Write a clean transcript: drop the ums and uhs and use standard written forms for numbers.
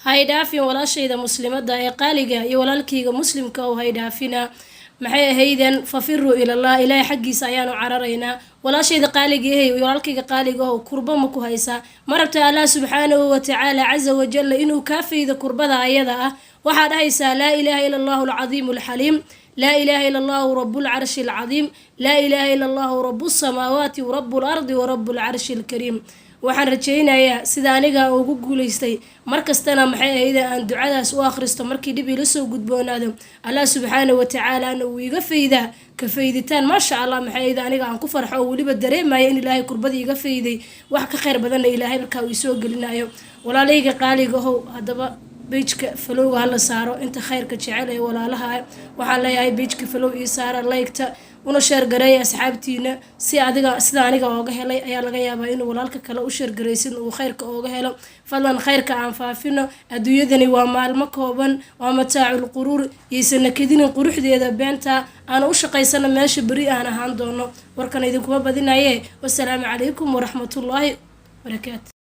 هايدافين ولا شيء ذا مسلمة دا يقالجا يولال كيجا مسلم كأو هايدافينا maxay ahaydan fafiru ila Allah ilaahay xaqiisa ayaanu cararayna walaashayda qaaliga yahay walaalkayga qaaliga oo kurba ma ku haysa marabta Allah subhanahu wa ta'ala azza wa jalla inuu ka faydo kurbada ayada ah waxa dhahaysa la ilaha illa Allah al-azim al-halim la ilaha illa Allah rabbul arshi al-azim la ilaha illa Allah rabbus samawati wa rabbul ardi wa rabbul arshi al-karim waxaan rajaynayaa sida aniga ugu guuleystay markastana maxay ahayd aan ducadaas u akhristo markii dib ila soo gudboonaado Allah subhanahu wa ta'ala uu iga fayda ka fayditaan ma sha Allah maxay ahayd aniga aan ku farxo waliba dareemayo in Ilaahay kurbadii iga fayday wax ka khayr badan Ilaahay marka uu soo gelinayo walaalayga qaaliga hadaba بيجك فلو هلا صاروا أنت خيرك تشعله ولا لها وحلا يا بيجك فلو يسار لايكتا ونشر جري أصحابتينا سيدانك أوجه لي يا لقيا بينه ولا لك كلا وشر جريسين وخيرك أوجه له فلان خيرك عن فافنا أدويدني ومال مكوبا ومتاع القرور يسن كدين القروح دي هذا بنتا أنا وش قيسنا ماشي بريء أنا هندونه وركنا يدكم بدينا والسلام عليكم ورحمة الله وبركاته.